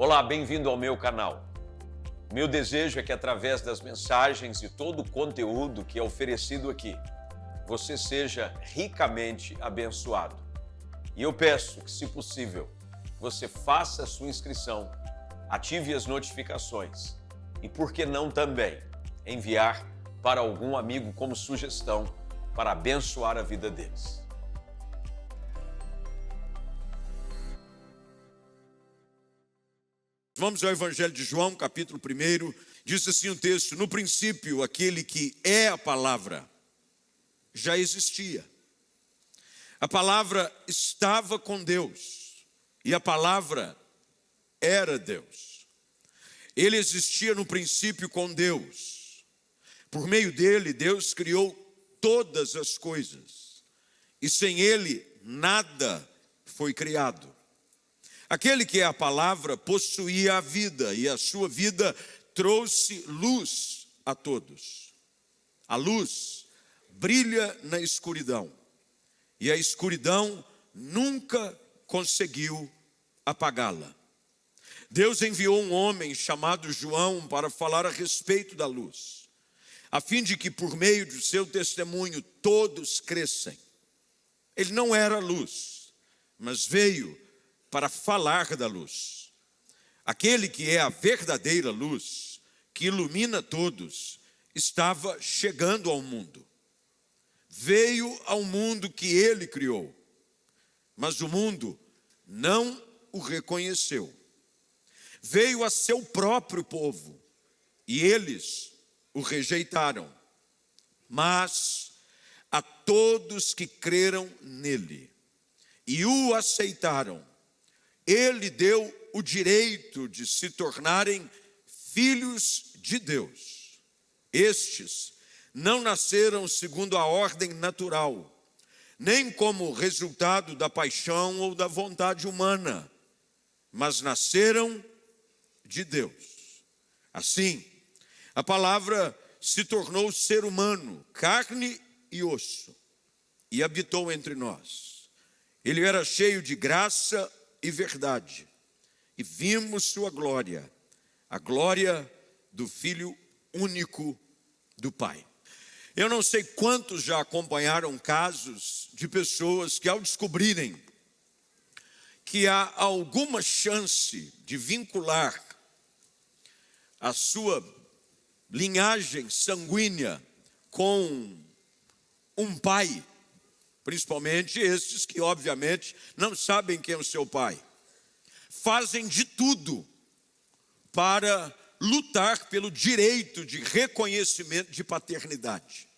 Olá, bem-vindo ao meu canal. Meu desejo é que através das mensagens e todo o conteúdo que é oferecido aqui, você seja ricamente abençoado. E eu peço que, se possível, você faça a sua inscrição, ative as notificações e, por que não também, enviar para algum amigo como sugestão para abençoar a vida deles. Vamos ao Evangelho de João, capítulo 1, diz assim o texto: no princípio, aquele que é a palavra já existia. A palavra estava com Deus e a palavra era Deus. Ele existia no princípio com Deus. Por meio dele, Deus criou todas as coisas e sem ele nada foi criado. Aquele que é a palavra possuía a vida e a sua vida trouxe luz a todos. A luz brilha na escuridão e a escuridão nunca conseguiu apagá-la. Deus enviou um homem chamado João para falar a respeito da luz, a fim de que por meio do seu testemunho todos crescem. Ele não era luz, mas veio para falar da luz. Aquele que é a verdadeira luz, que ilumina todos, estava chegando ao mundo. Veio ao mundo que ele criou, mas o mundo não o reconheceu. Veio a seu próprio povo, e eles o rejeitaram. Mas a todos que creram nele e o aceitaram, ele deu o direito de se tornarem filhos de Deus. Estes não nasceram segundo a ordem natural, nem como resultado da paixão ou da vontade humana, mas nasceram de Deus. Assim, a palavra se tornou ser humano, carne e osso, e habitou entre nós. Ele era cheio de graça e verdade, e vimos sua glória, a glória do Filho único do Pai. Eu não sei quantos já acompanharam casos de pessoas que, ao descobrirem que há alguma chance de vincular a sua linhagem sanguínea com um pai, principalmente esses que obviamente não sabem quem é o seu pai, fazem de tudo para lutar pelo direito de reconhecimento de paternidade.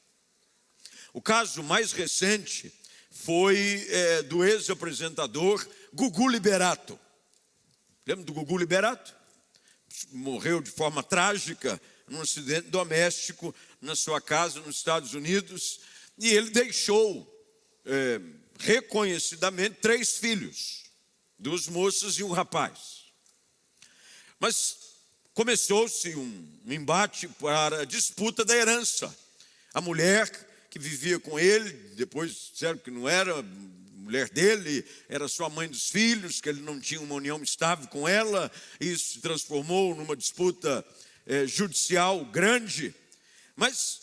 O caso mais recente foi do ex-apresentador Gugu Liberato. Lembra do Gugu Liberato? Morreu de forma trágica num acidente doméstico na sua casa nos Estados Unidos, e ele deixou reconhecidamente 3 filhos, 2 moças e um rapaz. Mas começou-se um embate para a disputa da herança. A mulher que vivia com ele, depois disseram que não era mulher dele, era sua mãe dos filhos, que ele não tinha uma união estável com ela. Isso se transformou numa disputa judicial grande. Mas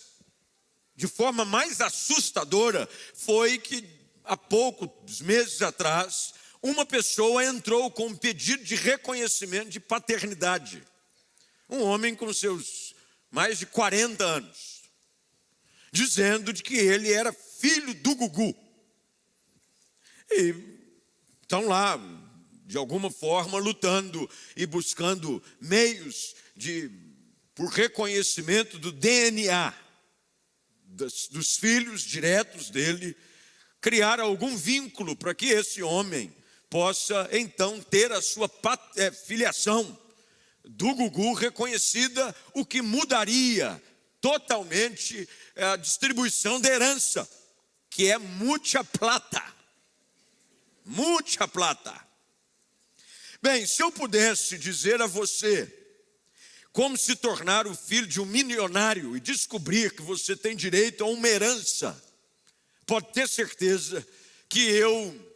de forma mais assustadora foi que há poucos meses atrás uma pessoa entrou com um pedido de reconhecimento de paternidade. Um homem com seus mais de 40 anos, dizendo de que ele era filho do Gugu. E estão lá, de alguma forma, lutando e buscando meios por reconhecimento do DNA dos filhos diretos dele, criar algum vínculo para que esse homem possa então ter a sua filiação do Gugu reconhecida, o que mudaria totalmente a distribuição da herança, que é mucha plata. Mucha plata. Bem, se eu pudesse dizer a você como se tornar o filho de um milionário e descobrir que você tem direito a uma herança, pode ter certeza que eu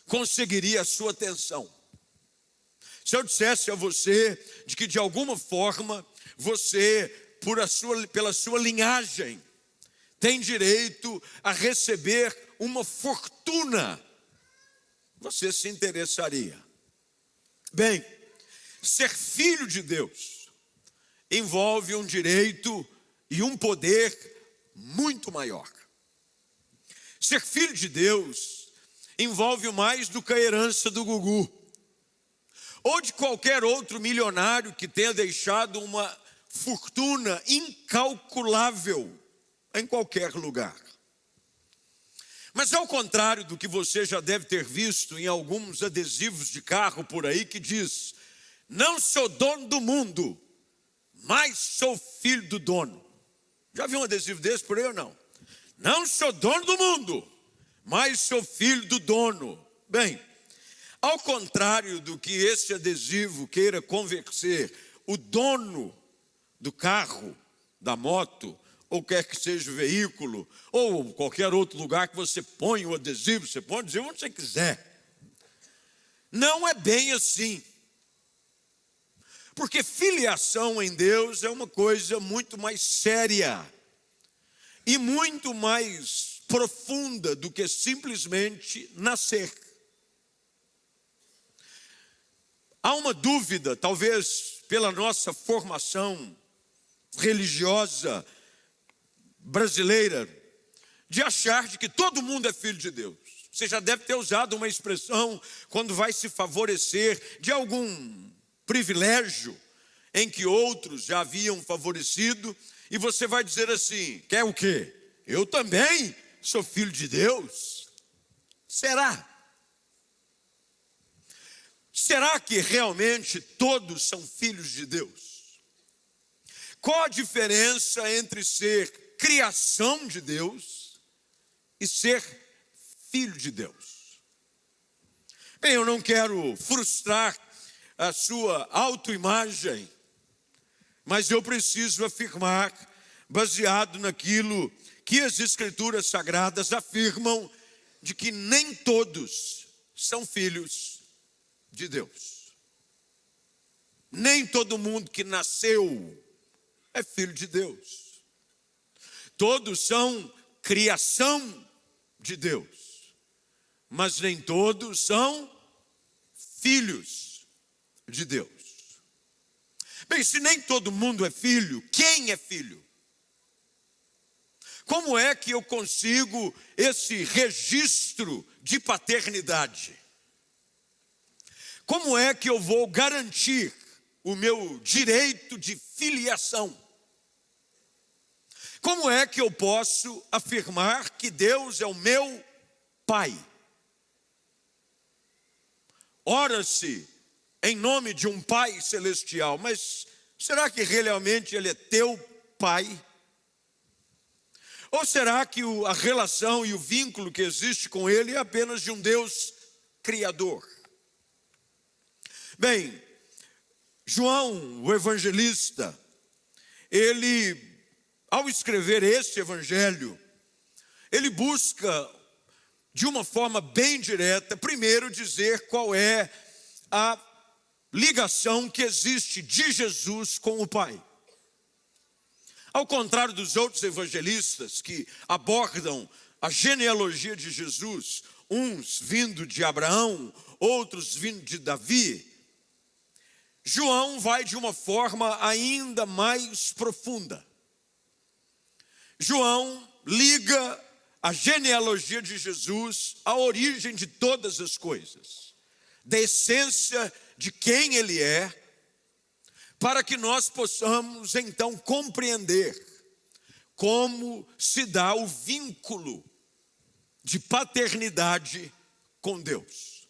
conseguiria a sua atenção. Se eu dissesse a você de que de alguma forma você, pela sua linhagem, tem direito a receber uma fortuna, você se interessaria. Bem, ser filho de Deus envolve um direito e um poder muito maior. Ser filho de Deus envolve mais do que a herança do Gugu, ou de qualquer outro milionário que tenha deixado uma fortuna incalculável em qualquer lugar. Mas ao contrário do que você já deve ter visto em alguns adesivos de carro por aí que diz: não sou dono do mundo, mas sou filho do dono. Já viu um adesivo desse por aí ou não? Não sou dono do mundo, mas sou filho do dono. Bem, ao contrário do que esse adesivo queira convencer o dono do carro, da moto, ou quer que seja o veículo, ou qualquer outro lugar que você põe o adesivo, você pode dizer onde você quiser. Não é bem assim. Porque filiação em Deus é uma coisa muito mais séria e muito mais profunda do que simplesmente nascer. Há uma dúvida, talvez pela nossa formação religiosa brasileira, de achar de que todo mundo é filho de Deus. Você já deve ter usado uma expressão quando vai se favorecer de algum privilégio em que outros já haviam favorecido, e você vai dizer assim: quer o quê? Eu também sou filho de Deus? Será? Será que realmente todos são filhos de Deus? Qual a diferença entre ser criação de Deus e ser filho de Deus? Bem, eu não quero frustrar a sua autoimagem, mas eu preciso afirmar, baseado naquilo que as Escrituras Sagradas afirmam, de que nem todos são filhos de Deus. Nem todo mundo que nasceu é filho de Deus. Todos são criação de Deus, mas nem todos são filhos de Deus. Bem, se nem todo mundo é filho, quem é filho? Como é que eu consigo esse registro de paternidade? Como é que eu vou garantir o meu direito de filiação? Como é que eu posso afirmar que Deus é o meu Pai? Ora-se em nome de um Pai celestial, mas será que realmente Ele é teu Pai? Ou será que a relação e o vínculo que existe com Ele é apenas de um Deus criador? Bem, João, o evangelista, ele, ao escrever esse evangelho, ele busca, de uma forma bem direta, primeiro dizer qual é a ligação que existe de Jesus com o Pai. Ao contrário dos outros evangelistas que abordam a genealogia de Jesus, uns vindo de Abraão, outros vindo de Davi, João vai de uma forma ainda mais profunda. João liga a genealogia de Jesus à origem de todas as coisas, da essência de quem Ele é, para que nós possamos então compreender como se dá o vínculo de paternidade com Deus.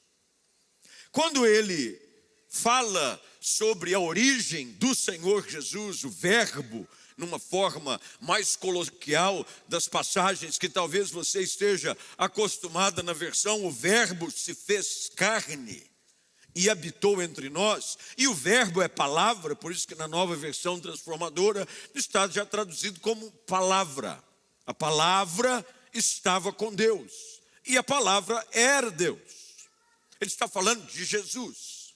Quando ele fala sobre a origem do Senhor Jesus, o verbo, numa forma mais coloquial das passagens que talvez você esteja acostumada na versão, o verbo se fez carne e habitou entre nós, e o verbo é palavra, por isso que na nova versão transformadora está já traduzido como palavra. A palavra estava com Deus, e a palavra era Deus. Ele está falando de Jesus.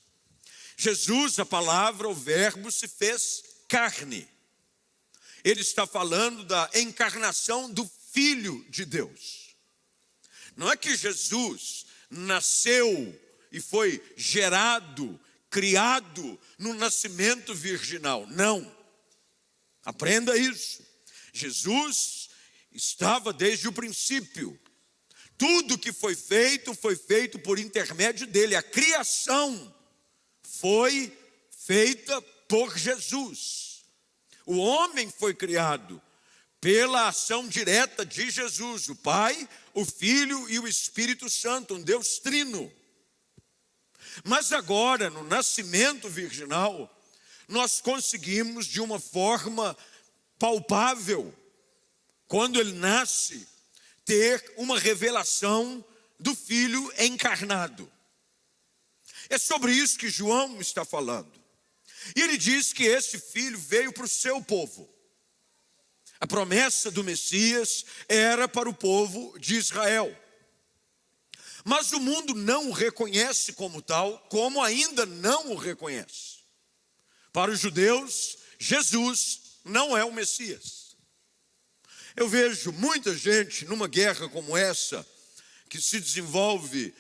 Jesus, a palavra, o verbo, se fez carne. Ele está falando da encarnação do Filho de Deus. Não é que Jesus nasceu e foi gerado, criado no nascimento virginal. Não. Aprenda isso. Jesus estava desde o princípio. Tudo que foi feito por intermédio dele. A criação foi feita por Jesus. O homem foi criado pela ação direta de Jesus, o Pai, o Filho e o Espírito Santo, um Deus trino. Mas agora, no nascimento virginal, nós conseguimos de uma forma palpável, quando ele nasce, ter uma revelação do Filho encarnado. É sobre isso que João está falando. E ele diz que esse Filho veio para o seu povo. A promessa do Messias era para o povo de Israel. Mas o mundo não o reconhece como tal, como ainda não o reconhece. Para os judeus, Jesus não é o Messias. Eu vejo muita gente numa guerra como essa, que se desenvolve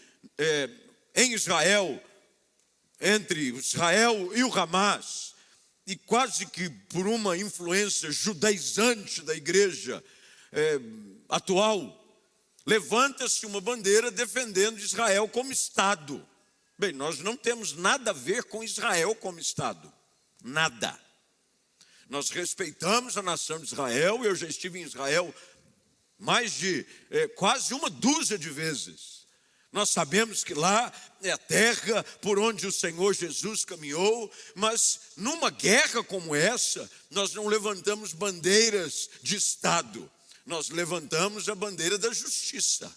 em Israel, entre Israel e o Hamas, e quase que por uma influência judaizante da igreja atual, levanta-se uma bandeira defendendo Israel como Estado. Bem, nós não temos nada a ver com Israel como Estado. Nada. Nós respeitamos a nação de Israel. Eu já estive em Israel mais de quase uma dúzia de vezes. Nós sabemos que lá é a terra por onde o Senhor Jesus caminhou, mas numa guerra como essa, nós não levantamos bandeiras de Estado, nós levantamos a bandeira da justiça.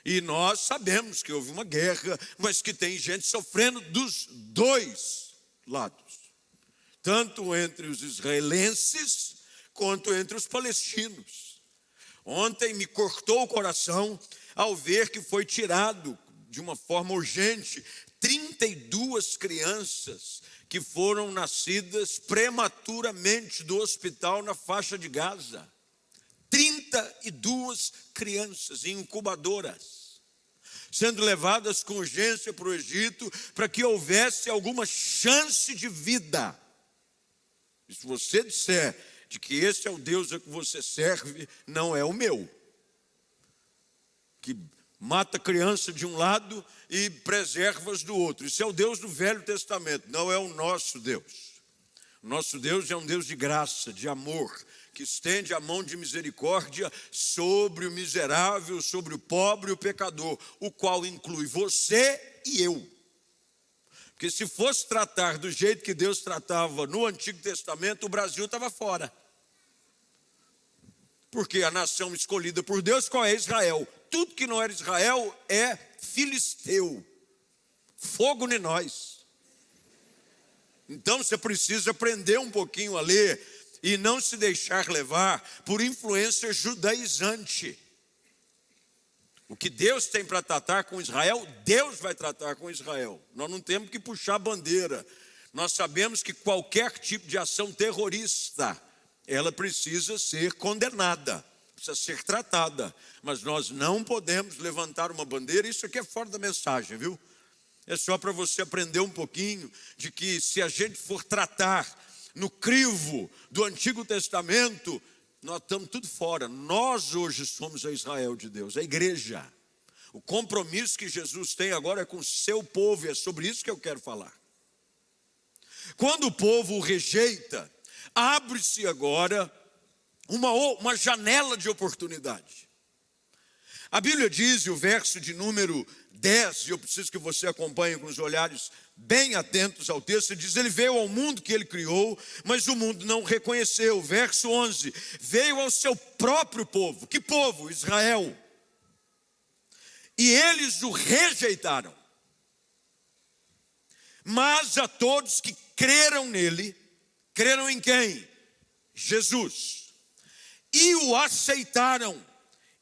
E nós sabemos que houve uma guerra, mas que tem gente sofrendo dos dois lados, tanto entre os israelenses quanto entre os palestinos. Ontem me cortou o coração ao ver que foi tirado de uma forma urgente 32 crianças que foram nascidas prematuramente do hospital na faixa de Gaza. 32 crianças em incubadoras, sendo levadas com urgência para o Egito para que houvesse alguma chance de vida. E se você disser de que esse é o Deus a que você serve, não é o meu, que mata criança de um lado e preserva-as do outro. Isso é o Deus do Velho Testamento, não é o nosso Deus. O nosso Deus é um Deus de graça, de amor, que estende a mão de misericórdia sobre o miserável, sobre o pobre e o pecador, o qual inclui você e eu. Porque se fosse tratar do jeito que Deus tratava no Antigo Testamento, o Brasil estava fora. Porque a nação escolhida por Deus, qual é? Israel. Tudo que não era Israel é filisteu. Fogo em nós. Então você precisa aprender um pouquinho a ler e não se deixar levar por influência judaizante. O que Deus tem para tratar com Israel, Deus vai tratar com Israel. Nós não temos que puxar bandeira. Nós sabemos que qualquer tipo de ação terrorista, ela precisa ser condenada, precisa ser tratada. Mas nós não podemos levantar uma bandeira. Isso aqui é fora da mensagem, viu? É só para você aprender um pouquinho de que se a gente for tratar no crivo do Antigo Testamento, nós estamos tudo fora. Nós hoje somos a Israel de Deus, a igreja. O compromisso que Jesus tem agora é com o seu povo, e é sobre isso que eu quero falar. Quando o povo o rejeita, abre-se agora uma janela de oportunidade. A Bíblia diz, e o verso de número 10, e eu preciso que você acompanhe com os olhares bem atentos ao texto, diz: ele veio ao mundo que ele criou, mas o mundo não o reconheceu. Verso 11, veio ao seu próprio povo. Que povo? Israel. E eles o rejeitaram. Mas a todos que creram nele, creram em quem? Jesus. E o aceitaram.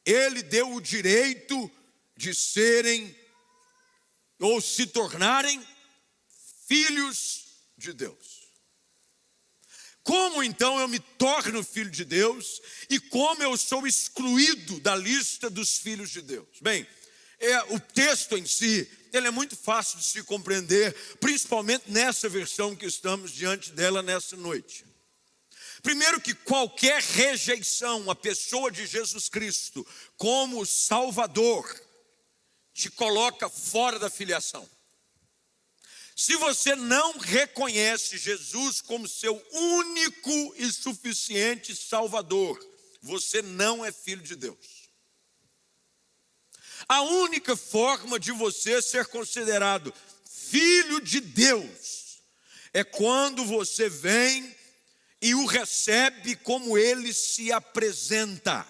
Ele deu o direito de serem ou se tornarem filhos de Deus. Como então eu me torno filho de Deus e como eu sou excluído da lista dos filhos de Deus? Bem, o texto em si, ele é muito fácil de se compreender, principalmente nessa versão que estamos diante dela nessa noite. Primeiro que qualquer rejeição à pessoa de Jesus Cristo como Salvador te coloca fora da filiação. Se você não reconhece Jesus como seu único e suficiente Salvador, você não é filho de Deus. A única forma de você ser considerado filho de Deus é quando você vem e o recebe como ele se apresenta.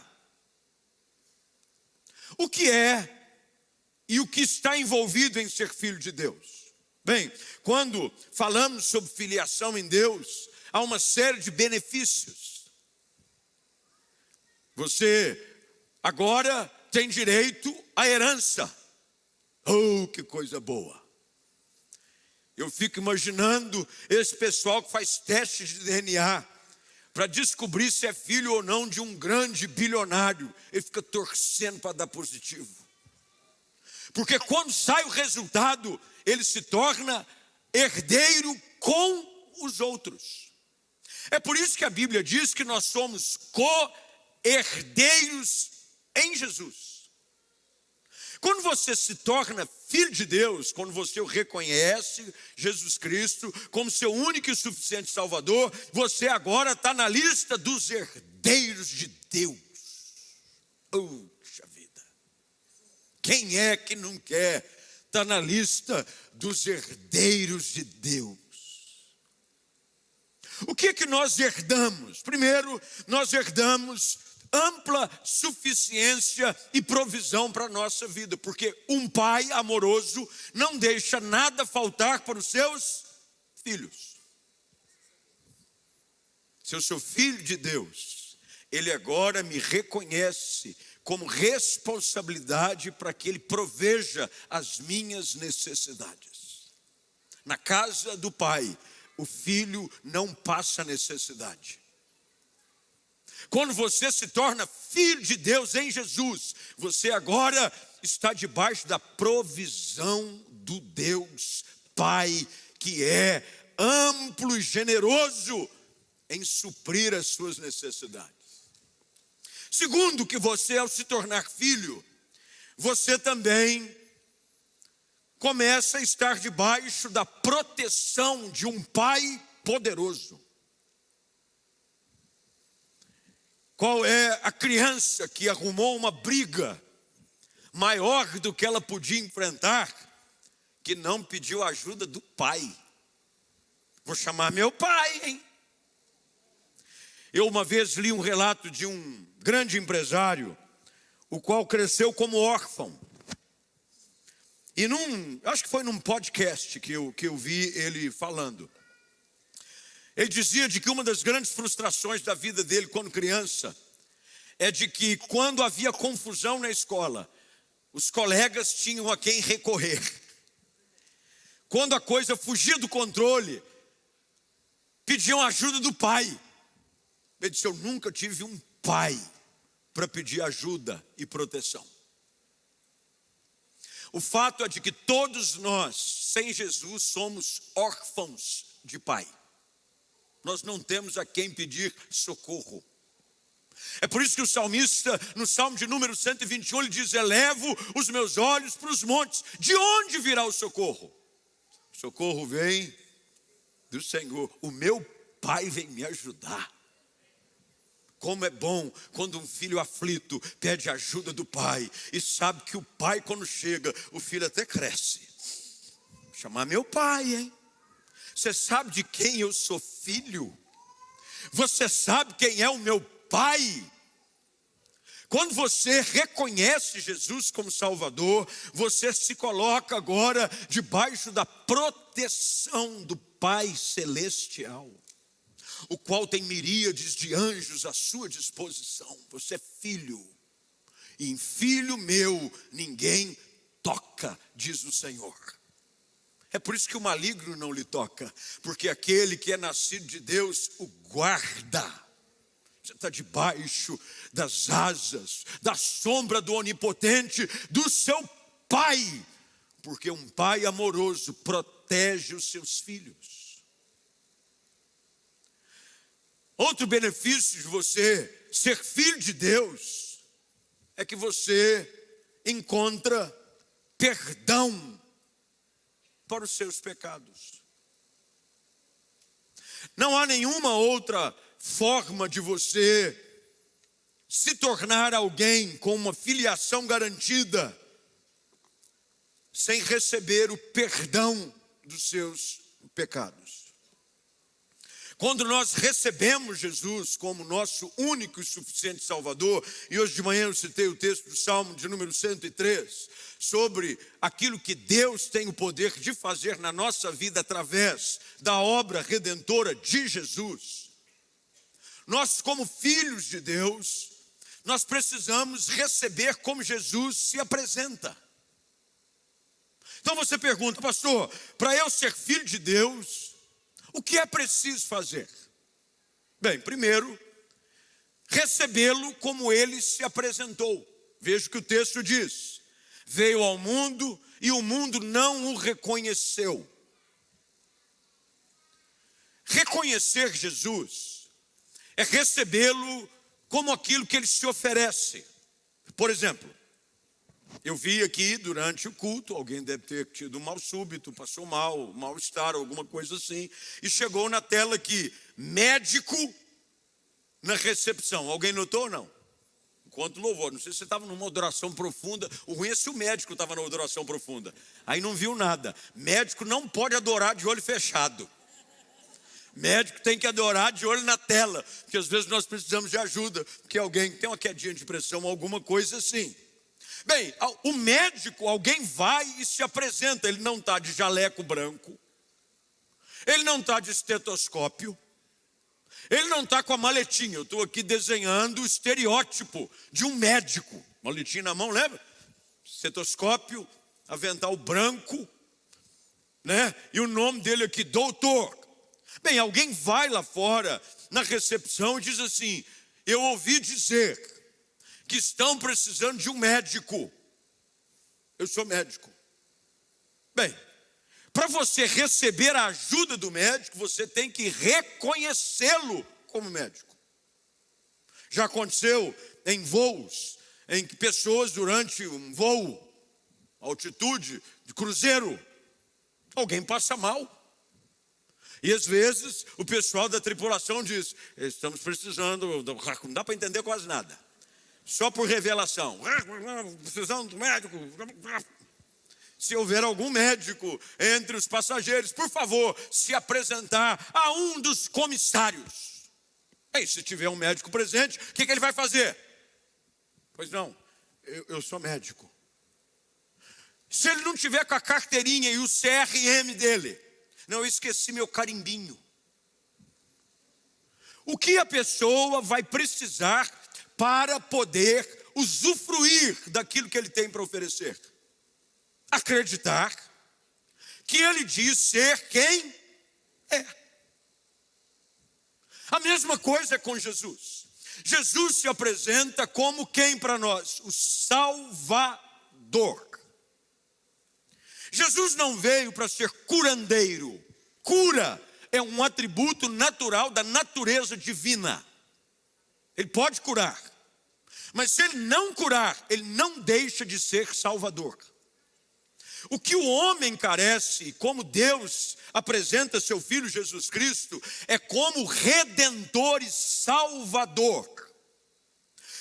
O que é e o que está envolvido em ser filho de Deus? Bem, quando falamos sobre filiação em Deus, há uma série de benefícios. Você agora tem direito à herança. Oh, que coisa boa! Eu fico imaginando esse pessoal que faz testes de DNA para descobrir se é filho ou não de um grande bilionário. Ele fica torcendo para dar positivo. Porque quando sai o resultado, ele se torna herdeiro com os outros. É por isso que a Bíblia diz que nós somos co-herdeiros em Jesus. Quando você se torna filho de Deus, quando você o reconhece, Jesus Cristo, como seu único e suficiente Salvador, você agora está na lista dos herdeiros de Deus. Puxa vida! Quem é que não quer estar na lista dos herdeiros de Deus? O que é que nós herdamos? Primeiro, nós herdamos ampla suficiência e provisão para a nossa vida, porque um pai amoroso não deixa nada faltar para os seus filhos. Se eu sou filho de Deus, ele agora me reconhece como responsabilidade para que ele proveja as minhas necessidades. Na casa do pai, o filho não passa necessidade. Quando você se torna filho de Deus em Jesus, você agora está debaixo da provisão do Deus Pai, que é amplo e generoso em suprir as suas necessidades. Segundo, que você, ao se tornar filho, você também começa a estar debaixo da proteção de um Pai poderoso. Qual é a criança que arrumou uma briga maior do que ela podia enfrentar, que não pediu ajuda do pai? Vou chamar meu pai, hein? Eu uma vez li um relato de um grande empresário, o qual cresceu como órfão. E acho que foi num podcast que eu vi ele falando. Ele dizia de que uma das grandes frustrações da vida dele quando criança é de que quando havia confusão na escola, os colegas tinham a quem recorrer. Quando a coisa fugia do controle, pediam ajuda do pai. Ele disse: eu nunca tive um pai para pedir ajuda e proteção. O fato é de que todos nós, sem Jesus, somos órfãos de pai. Nós não temos a quem pedir socorro. É por isso que o salmista, no Salmo de número 121, ele diz: elevo os meus olhos para os montes. De onde virá o socorro? O socorro vem do Senhor. O meu pai vem me ajudar. Como é bom quando um filho aflito pede ajuda do pai e sabe que o pai, quando chega, o filho até cresce. Vou chamar meu pai, hein? Você sabe de quem eu sou filho? Você sabe quem é o meu pai? Quando você reconhece Jesus como Salvador, você se coloca agora debaixo da proteção do Pai Celestial, o qual tem miríades de anjos à sua disposição. Você é filho, e em filho meu ninguém toca, diz o Senhor. É por isso que o maligno não lhe toca, porque aquele que é nascido de Deus o guarda. Você está debaixo das asas, da sombra do onipotente, do seu Pai, porque um pai amoroso protege os seus filhos. Outro benefício de você ser filho de Deus é que você encontra perdão para os seus pecados. Não há nenhuma outra forma de você se tornar alguém com uma filiação garantida sem receber o perdão dos seus pecados. Quando nós recebemos Jesus como nosso único e suficiente Salvador, e hoje de manhã eu citei o texto do Salmo de número 103, sobre aquilo que Deus tem o poder de fazer na nossa vida através da obra redentora de Jesus. Nós, como filhos de Deus, nós precisamos receber como Jesus se apresenta. Então você pergunta, pastor, para eu ser filho de Deus, o que é preciso fazer? Bem, primeiro, recebê-lo como ele se apresentou. Veja o que o texto diz: veio ao mundo e o mundo não o reconheceu. Reconhecer Jesus é recebê-lo como aquilo que ele se oferece. Por exemplo, eu vi aqui durante o culto, alguém deve ter tido um mal súbito, passou mal, mal-estar, alguma coisa assim, e chegou na tela aqui, médico na recepção. Alguém notou ou não? Enquanto louvor, não sei se você estava numa adoração profunda, o ruim é se o médico estava na adoração profunda. Aí não viu nada. Médico não pode adorar de olho fechado. Médico tem que adorar de olho na tela, porque às vezes nós precisamos de ajuda, porque alguém tem uma quedinha de pressão, alguma coisa assim. Bem, o médico, alguém vai e se apresenta, ele não está de jaleco branco, ele não está de estetoscópio, ele não está com a maletinha. Eu estou aqui desenhando o estereótipo de um médico, maletinha na mão, lembra? Estetoscópio, avental branco, né? E o nome dele aqui, doutor. Bem, alguém vai lá fora na recepção e diz assim: eu ouvi dizer que estão precisando de um médico. Eu sou médico. Bem, para você receber a ajuda do médico, você tem que reconhecê-lo como médico. Já aconteceu em voos, em que pessoas durante um voo, altitude de cruzeiro, alguém passa mal. E às vezes o pessoal da tripulação diz: estamos precisando, não dá para entender quase nada. Só por revelação, precisando do médico. Se houver algum médico entre os passageiros, por favor, se apresentar a um dos comissários. Aí, se tiver um médico presente, o que ele vai fazer? Pois não, eu sou médico. Se ele não tiver com a carteirinha e o CRM dele, não, eu esqueci meu carimbinho. O que a pessoa vai precisar para poder usufruir daquilo que ele tem para oferecer? Acreditar que ele diz ser quem é. A mesma coisa é com Jesus. Jesus se apresenta como quem para nós? O Salvador. Jesus não veio para ser curandeiro. Cura é um atributo natural da natureza divina. Ele pode curar, mas se ele não curar, ele não deixa de ser Salvador. O que o homem carece, como Deus apresenta seu Filho Jesus Cristo, é como Redentor e Salvador.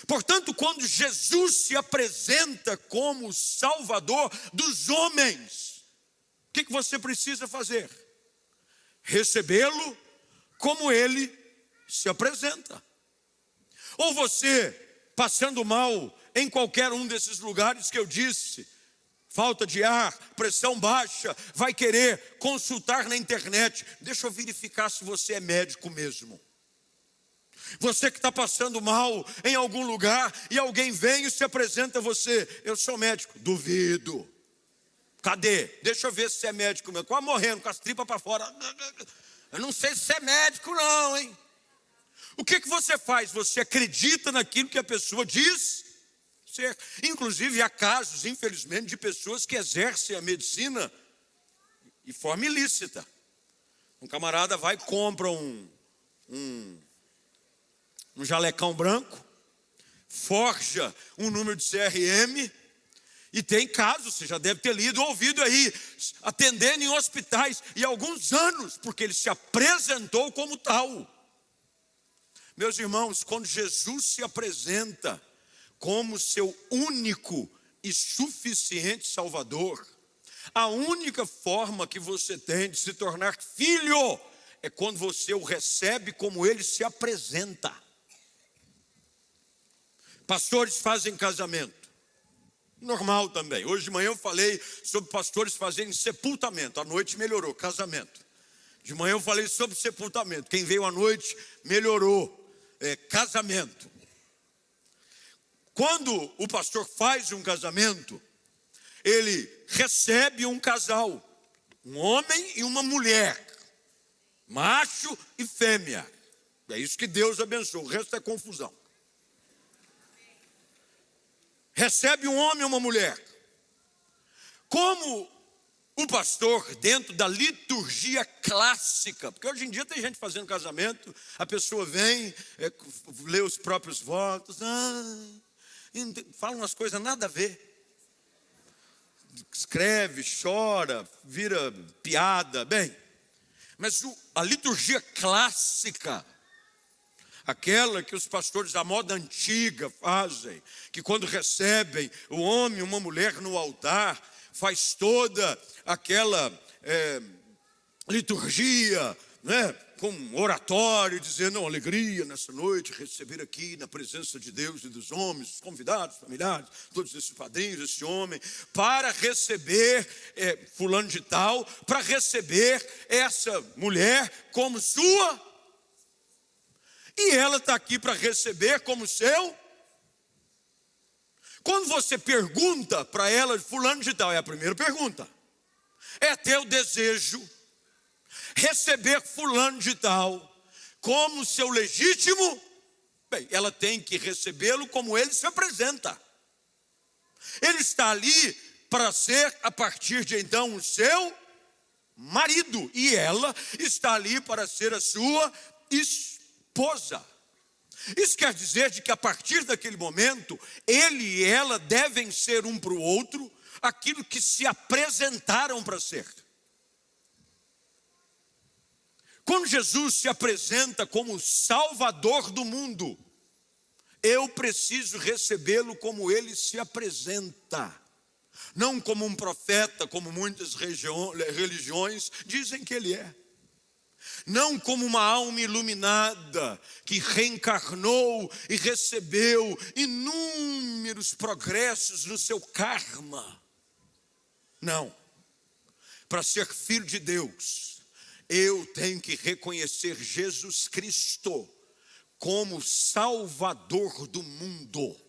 Portanto, quando Jesus se apresenta como Salvador dos homens, o que você precisa fazer? Recebê-lo como ele se apresenta. Ou você, passando mal em qualquer um desses lugares que eu disse, falta de ar, pressão baixa, vai querer consultar na internet. Deixa eu verificar se você é médico mesmo. Você que está passando mal em algum lugar e alguém vem e se apresenta a você: eu sou médico. Duvido. Cadê? Deixa eu ver se você é médico mesmo. Quase morrendo, com as tripas para fora. Eu não sei se você é médico não, hein? O que você faz? Você acredita naquilo que a pessoa diz? Certo. Inclusive há casos, infelizmente, de pessoas que exercem a medicina de forma ilícita. Um camarada vai e compra um jalecão branco, forja um número de CRM, e tem casos, você já deve ter lido ou ouvido aí, atendendo em hospitais, e alguns anos, porque ele se apresentou como tal. Meus irmãos, quando Jesus se apresenta como seu único e suficiente Salvador, a única forma que você tem de se tornar filho é quando você o recebe como ele se apresenta. Pastores fazem casamento. Normal também. Hoje de manhã eu falei sobre pastores fazerem sepultamento. À noite melhorou, casamento. De manhã eu falei sobre sepultamento. Quem veio à noite melhorou, casamento. Quando o pastor faz um casamento, ele recebe um casal, um homem e uma mulher, macho e fêmea. É isso que Deus abençoa, o resto é confusão. Recebe um homem e uma mulher. Como o pastor, dentro da liturgia clássica, porque hoje em dia tem gente fazendo casamento, a pessoa vem, lê os próprios votos, fala umas coisas nada a ver. Escreve, chora, vira piada, bem. Mas a liturgia clássica, aquela que os pastores da moda antiga fazem, que quando recebem o homem e uma mulher no altar, faz toda aquela liturgia, né, com oratório, dizendo alegria nessa noite, receber aqui na presença de Deus e dos homens, os convidados, familiares, todos esses padrinhos, esse homem, para receber fulano de tal, para receber essa mulher como sua. E ela está aqui para receber como seu. Quando você pergunta para ela, fulano de tal, é a primeira pergunta. É teu desejo receber fulano de tal como seu legítimo? Bem, ela tem que recebê-lo como ele se apresenta. Ele está ali para ser, a partir de então, o seu marido. E ela está ali para ser a sua esposa. Isso quer dizer de que a partir daquele momento, ele e ela devem ser um para o outro aquilo que se apresentaram para ser. Quando Jesus se apresenta como Salvador do mundo, eu preciso recebê-lo como ele se apresenta. Não como um profeta, como muitas religiões dizem que ele é. Não como uma alma iluminada que reencarnou e recebeu inúmeros progressos no seu karma. Não. Para ser filho de Deus, eu tenho que reconhecer Jesus Cristo como Salvador do mundo.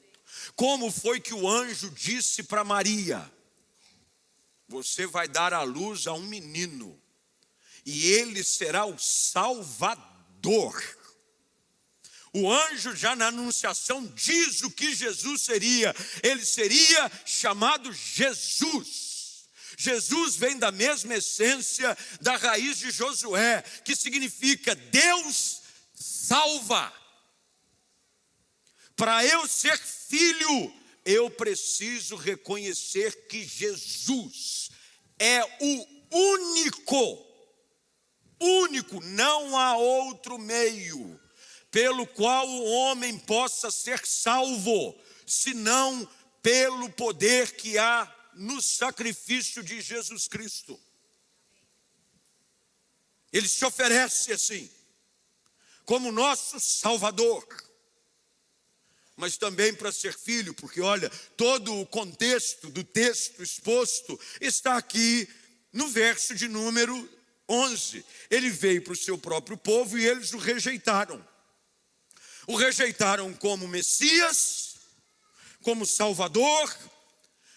Como foi que o anjo disse para Maria? Você vai dar à luz a um menino, e ele será o Salvador. O anjo já na anunciação diz o que Jesus seria. Ele seria chamado Jesus. Jesus vem da mesma essência da raiz de Josué, que significa Deus salva. Para eu ser filho, eu preciso reconhecer que Jesus é o único, não há outro meio pelo qual o homem possa ser salvo, senão pelo poder que há no sacrifício de Jesus Cristo. Ele se oferece assim, como nosso Salvador, mas também para ser filho, porque olha, todo o contexto do texto exposto está aqui no verso de número 11. Ele veio para o seu próprio povo e eles o rejeitaram. O rejeitaram como Messias, como Salvador,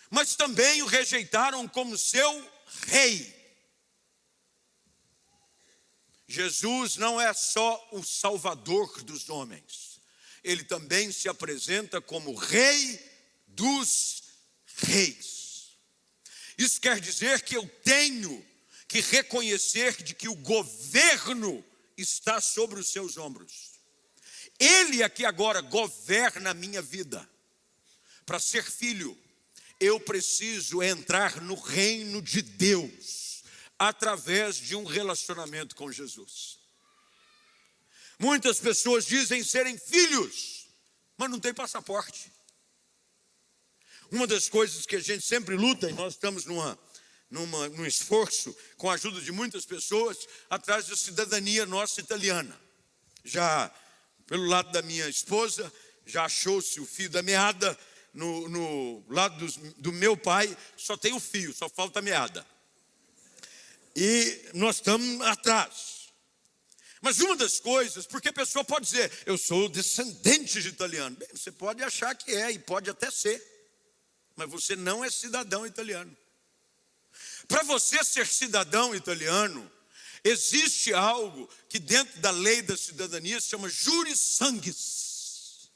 mas também o rejeitaram como seu rei. Jesus não é só o Salvador dos homens, ele também se apresenta como Rei dos Reis. Isso quer dizer que eu tenho que reconhecer de que o governo está sobre os seus ombros. Ele é que agora governa a minha vida. Para ser filho, eu preciso entrar no reino de Deus através de um relacionamento com Jesus. Muitas pessoas dizem serem filhos, mas não tem passaporte. Uma das coisas que a gente sempre luta, e nós estamos num esforço, com a ajuda de muitas pessoas, atrás da cidadania nossa italiana. Já pelo lado da minha esposa, já achou-se o fio da meada. No lado do meu pai, só tem o fio, só falta a meada. E nós estamos atrás. Mas uma das coisas, porque a pessoa pode dizer, eu sou descendente de italiano. Bem, você pode achar que é, e pode até ser. Mas você não é cidadão italiano. Para você ser cidadão italiano, existe algo que dentro da lei da cidadania se chama juris sanguis,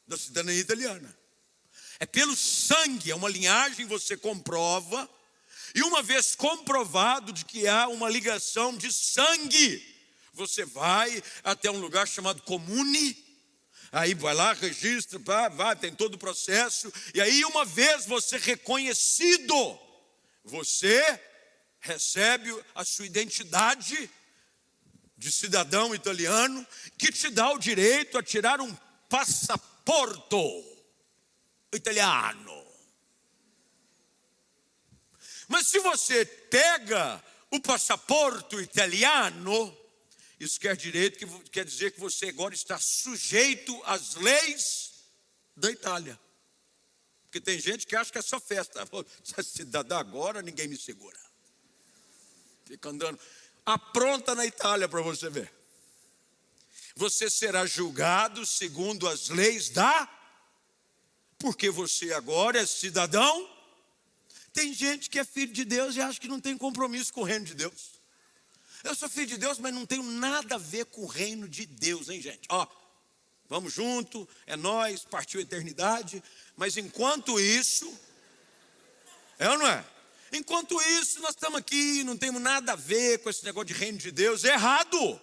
da cidadania italiana. É pelo sangue, é uma linhagem, você comprova, e uma vez comprovado de que há uma ligação de sangue, você vai até um lugar chamado comune, aí vai lá, registra, vai, tem todo o processo, e aí uma vez você reconhecido, você recebe a sua identidade de cidadão italiano, que te dá o direito a tirar um passaporto italiano. Mas se você pega o passaporte italiano, isso quer dizer que você agora está sujeito às leis da Itália. Porque tem gente que acha que é só festa. Se é cidadão agora, ninguém me segura. Fica andando. Apronta na Itália para você ver. Você será julgado segundo as leis porque você agora é cidadão. Tem gente que é filho de Deus e acha que não tem compromisso com o reino de Deus. Eu sou filho de Deus, mas não tenho nada a ver com o reino de Deus, hein, gente? Vamos junto, é nós, partiu a eternidade. Mas enquanto isso, é ou não é? Enquanto isso, nós estamos aqui, não temos nada a ver com esse negócio de reino de Deus. É errado.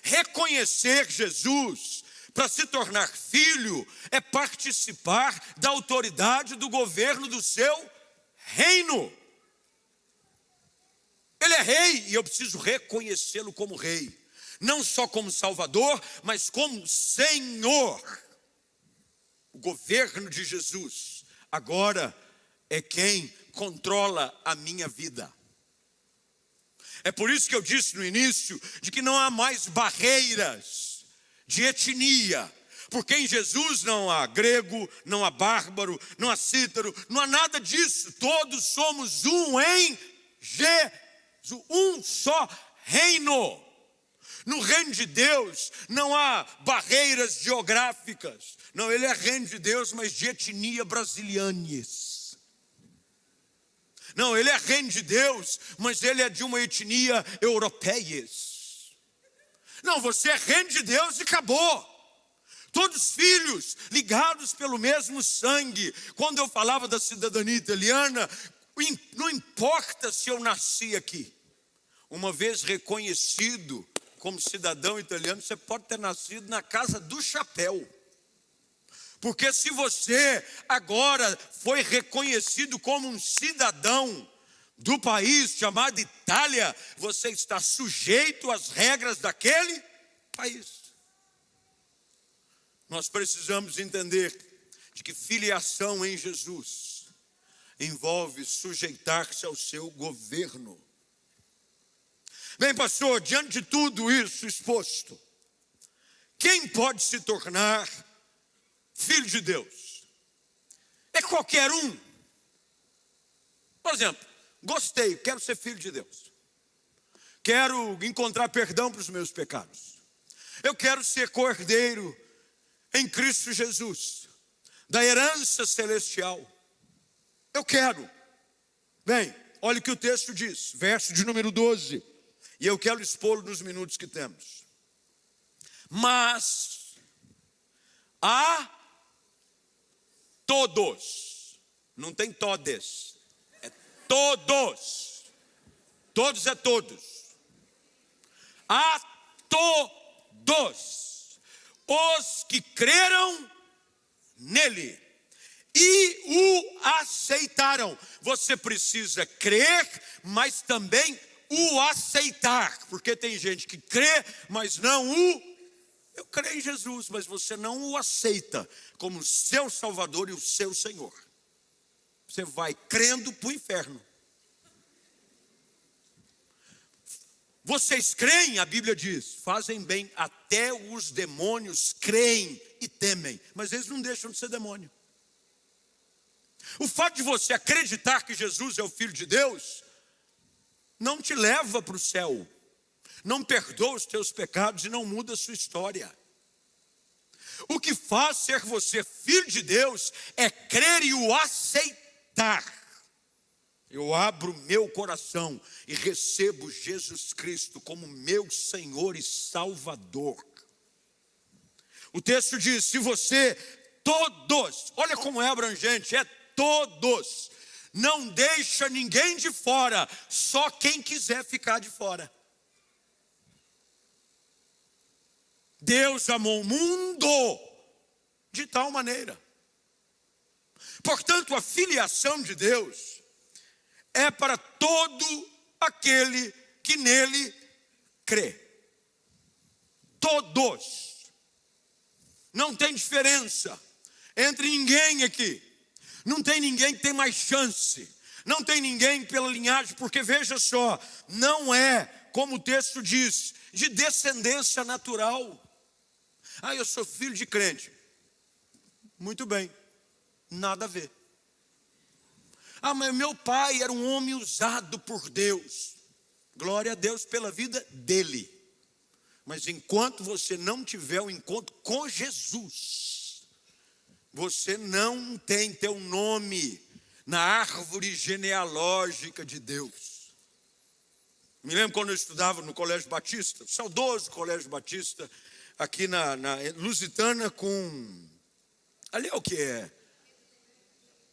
Reconhecer Jesus para se tornar filho é participar da autoridade do governo do seu reino. Ele é rei e eu preciso reconhecê-lo como rei. Não só como Salvador, mas como Senhor. O governo de Jesus agora é quem controla a minha vida. É por isso que eu disse no início de que não há mais barreiras de etnia, porque em Jesus não há grego, não há bárbaro, não há cítaro, não há nada disso. Todos somos um em Jesus, um só reino. No reino de Deus não há barreiras geográficas. Não, ele é reino de Deus, mas de etnia brasilianes. Não, ele é reino de Deus, mas ele é de uma etnia europeias. Não, você é reino de Deus e acabou. Todos filhos ligados pelo mesmo sangue. Quando eu falava da cidadania italiana, não importa se eu nasci aqui. Uma vez reconhecido como cidadão italiano, você pode ter nascido na casa do chapéu. Porque se você agora foi reconhecido como um cidadão do país chamado Itália, você está sujeito às regras daquele país. Nós precisamos entender de que filiação em Jesus envolve sujeitar-se ao seu governo. Bem, pastor, diante de tudo isso exposto, quem pode se tornar filho de Deus? É qualquer um. Por exemplo, gostei, quero ser filho de Deus. Quero encontrar perdão para os meus pecados. Eu quero ser cordeiro em Cristo Jesus, da herança celestial. Eu quero. Bem, olha o que o texto diz, verso de número 12. E eu quero expô-lo nos minutos que temos. Mas a todos, não tem todes, é todos. Todos é todos. A todos os que creram nele e o aceitaram. Você precisa crer, mas também o aceitar, porque tem gente que crê, mas não o... Eu creio em Jesus, mas você não o aceita como seu Salvador e o seu Senhor. Você vai crendo para o inferno. Vocês creem, a Bíblia diz, fazem bem, até os demônios creem e temem, mas eles não deixam de ser demônio. O fato de você acreditar que Jesus é o Filho de Deus, não te leva para o céu, não perdoa os teus pecados e não muda a sua história. O que faz ser você filho de Deus é crer e o aceitar. Eu abro meu coração e recebo Jesus Cristo como meu Senhor e Salvador. O texto diz, se você, todos, olha como é abrangente, é todos, não deixa ninguém de fora, só quem quiser ficar de fora. Deus amou o mundo de tal maneira. Portanto, a filiação de Deus é para todo aquele que nele crê. Todos. Não tem diferença entre ninguém aqui. Não tem ninguém que tem mais chance. Não tem ninguém pela linhagem, porque veja só, não é, como o texto diz, de descendência natural. Ah, eu sou filho de crente. Muito bem, nada a ver. Ah, mas meu pai era um homem usado por Deus. Glória a Deus pela vida dele. Mas enquanto você não tiver um encontro com Jesus, você não tem teu nome na árvore genealógica de Deus. Me lembro quando eu estudava no Colégio Batista, saudoso Colégio Batista, aqui na Lusitana com... Ali é o que é?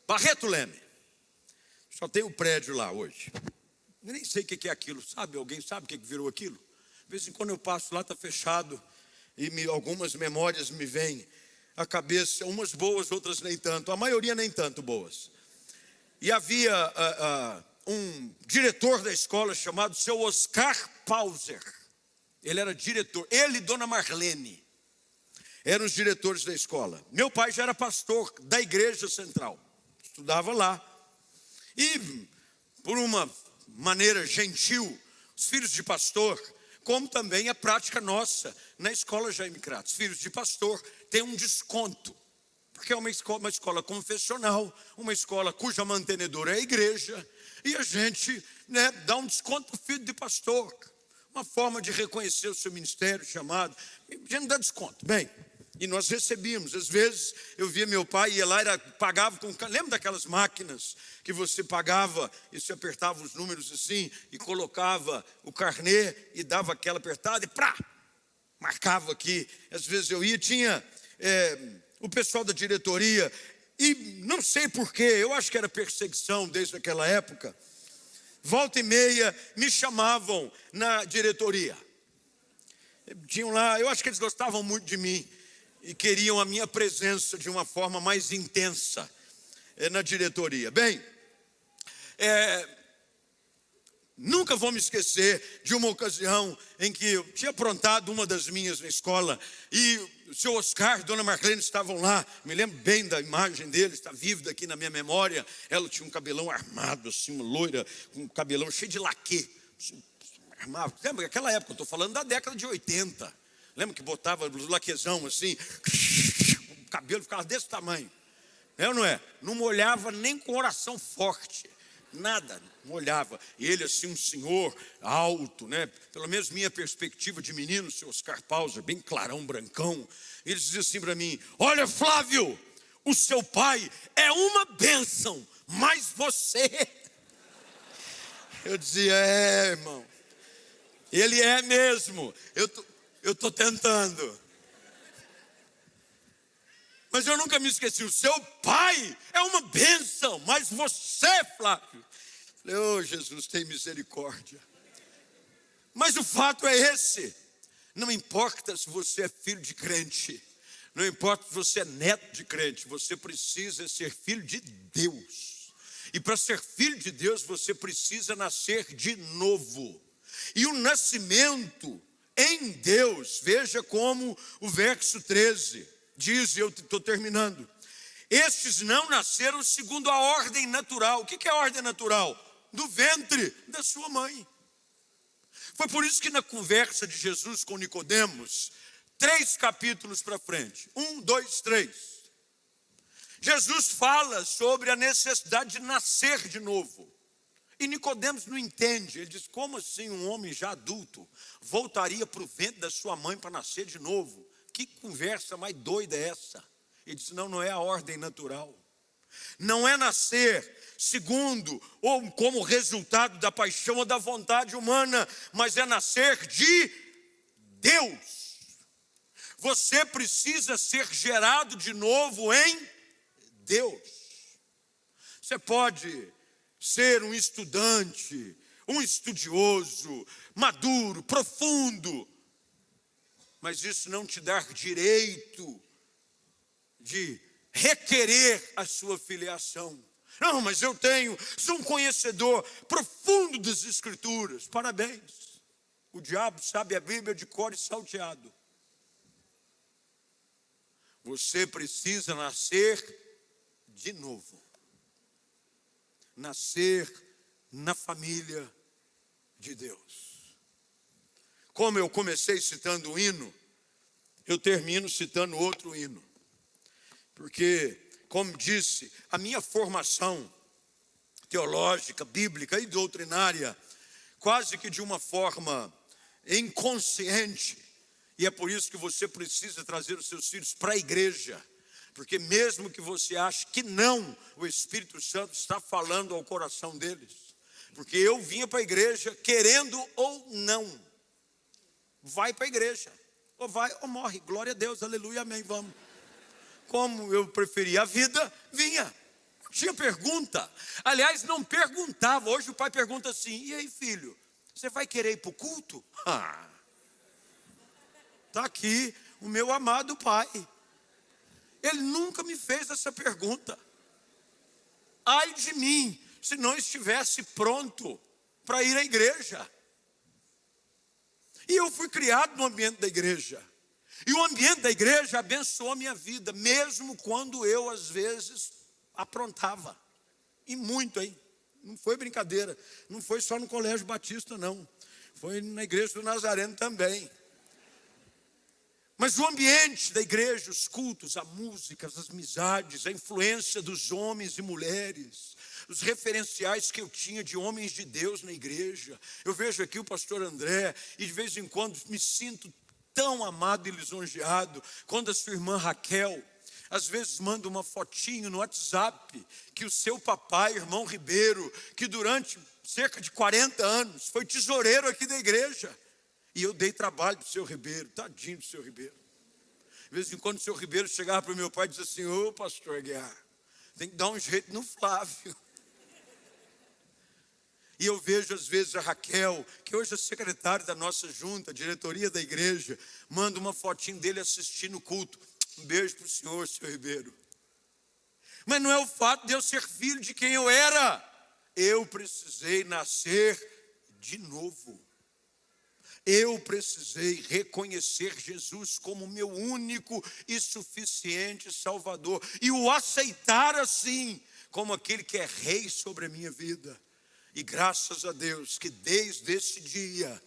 Barreto Leme. Só tem o prédio lá hoje. Eu nem sei o que é aquilo, sabe? Alguém sabe o que virou aquilo? De vez em quando eu passo lá, está fechado, e algumas memórias me vêm à cabeça, umas boas, outras nem tanto, a maioria nem tanto boas. E havia um diretor da escola chamado seu Oscar Pauser. Ele era diretor, ele e Dona Marlene eram os diretores da escola. Meu pai já era pastor da igreja central, estudava lá. E, por uma maneira gentil, os filhos de pastor, como também a prática nossa na escola Jaime Kratos, filhos de pastor têm um desconto, porque é uma escola confessional, uma escola cuja mantenedora é a igreja, e a gente dá um desconto para o filho de pastor, uma forma de reconhecer o seu ministério, chamado, a gente dá desconto. Bem, e nós recebíamos, às vezes eu via meu pai, ia lá, pagava com... Lembra daquelas máquinas que você pagava e você apertava os números assim e colocava o carnê e dava aquela apertada e marcava aqui. Às vezes eu ia, tinha o pessoal da diretoria e não sei porquê, eu acho que era perseguição desde aquela época. Volta e meia me chamavam na diretoria. Tinham lá, eu acho que eles gostavam muito de mim e queriam a minha presença de uma forma mais intensa na diretoria. Bem, nunca vou me esquecer de uma ocasião em que eu tinha aprontado uma das minhas na escola e o seu Oscar e Dona Marlene estavam lá. Me lembro bem da imagem dele, está vívida aqui na minha memória. Ela tinha um cabelão armado, assim, uma loira, com um cabelão cheio de laque. Armava. Lembra aquela época, eu estou falando da década de 80. Lembra que botava o laquezão assim, o cabelo ficava desse tamanho. É ou não é? Não molhava nem com oração forte. Nada, molhava. E ele assim, um senhor alto, né? Pelo menos minha perspectiva de menino, o seu Oscar Pauser, bem clarão, brancão. Ele dizia assim para mim: olha, Flávio, o seu pai é uma bênção, mas você... Eu dizia, irmão, ele é mesmo, eu tô tentando. Mas eu nunca me esqueci, o seu pai é uma bênção, mas você, Flávio... Falei, oh, Jesus, tem misericórdia. Mas o fato é esse, não importa se você é filho de crente, não importa se você é neto de crente, você precisa ser filho de Deus. E para ser filho de Deus, você precisa nascer de novo. E o nascimento em Deus, veja como o verso 13 diz, e eu estou terminando. Estes não nasceram segundo a ordem natural. O que é a ordem natural? Do ventre da sua mãe. Foi por isso que na conversa de Jesus com Nicodemos, 3 capítulos para frente, 1, 2, 3, Jesus fala sobre a necessidade de nascer de novo. E Nicodemos não entende. Ele diz, como assim um homem já adulto voltaria para o ventre da sua mãe para nascer de novo? Que conversa mais doida é essa? Ele diz, não é a ordem natural. Não é nascer segundo ou como resultado da paixão ou da vontade humana, mas é nascer de Deus. Você precisa ser gerado de novo em Deus. Você pode ser um estudante, um estudioso, maduro, profundo, mas isso não te dá direito de requerer a sua filiação. Não, mas eu sou um conhecedor profundo das Escrituras. Parabéns. O diabo sabe a Bíblia de cor e salteado. Você precisa nascer de novo. Nascer na família de Deus. Como eu comecei citando um hino, eu termino citando outro hino. Porque, como disse, a minha formação teológica, bíblica e doutrinária, quase que de uma forma inconsciente, e é por isso que você precisa trazer os seus filhos para a igreja, porque mesmo que você ache que não, o Espírito Santo está falando ao coração deles, porque eu vinha para a igreja querendo ou não, vai para a igreja, ou vai ou morre, glória a Deus, aleluia, amém, vamos. Como eu preferia a vida, vinha. Não tinha pergunta. Aliás, não perguntava. Hoje o pai pergunta assim, e aí filho, você vai querer ir para o culto? Está aqui o meu amado pai. Ele nunca me fez essa pergunta. Ai de mim, se não estivesse pronto para ir à igreja. E eu fui criado no ambiente da igreja. E o ambiente da igreja abençoou a minha vida, mesmo quando eu, às vezes, aprontava. E muito, hein? Não foi brincadeira. Não foi só no Colégio Batista, não. Foi na Igreja do Nazareno também. Mas o ambiente da igreja, os cultos, a música, as amizades, a influência dos homens e mulheres, os referenciais que eu tinha de homens de Deus na igreja. Eu vejo aqui o pastor André e de vez em quando me sinto tão amado e lisonjeado quando a sua irmã Raquel às vezes manda uma fotinho no WhatsApp que o seu papai, irmão Ribeiro, que durante cerca de 40 anos foi tesoureiro aqui da igreja, e eu dei trabalho para o seu Ribeiro, tadinho do seu Ribeiro. De vez em quando o seu Ribeiro chegava para o meu pai e dizia assim, ô pastor Guiar, tem que dar um jeito no Flávio. E eu vejo às vezes a Raquel, que hoje é secretária da nossa junta, diretoria da igreja, manda uma fotinho dele assistindo o culto. Um beijo para o senhor, seu Ribeiro. Mas não é o fato de eu ser filho de quem eu era. Eu precisei nascer de novo. Eu precisei reconhecer Jesus como meu único e suficiente Salvador. E o aceitar assim, como aquele que é rei sobre a minha vida. E graças a Deus que desde esse dia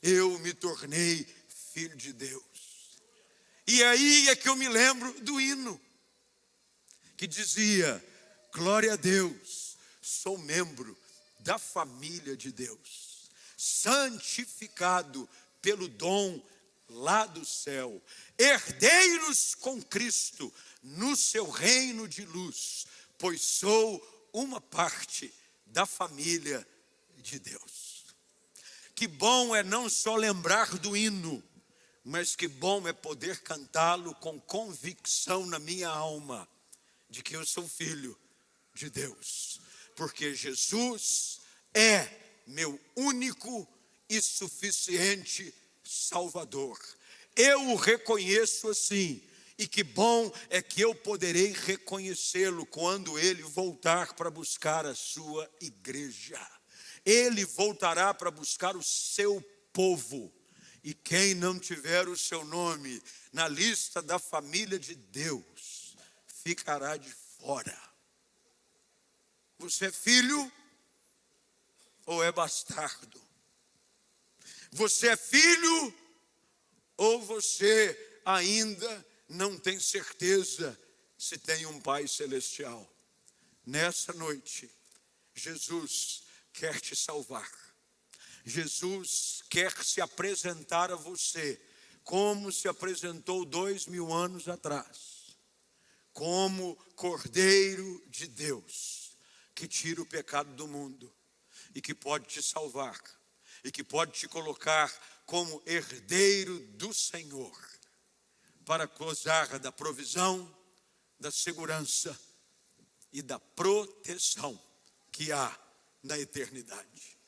eu me tornei filho de Deus. E aí é que eu me lembro do hino que dizia, glória a Deus, sou membro da família de Deus, santificado pelo dom lá do céu, herdeiros com Cristo no seu reino de luz, pois sou uma parte da família de Deus. Que bom é não só lembrar do hino, mas que bom é poder cantá-lo com convicção na minha alma, de que eu sou filho de Deus, porque Jesus é meu único e suficiente Salvador. Eu o reconheço assim, e que bom é que eu poderei reconhecê-lo quando ele voltar para buscar a sua igreja. Ele voltará para buscar o seu povo, e quem não tiver o seu nome na lista da família de Deus, ficará de fora. Você é filho ou é bastardo? Você é filho ou você ainda não tem certeza se tem um Pai Celestial? Nessa noite, Jesus quer te salvar. Jesus quer se apresentar a você como se apresentou 2000 anos atrás, como Cordeiro de Deus, que tira o pecado do mundo e que pode te salvar e que pode te colocar como herdeiro do Senhor, para gozar da provisão, da segurança e da proteção que há na eternidade.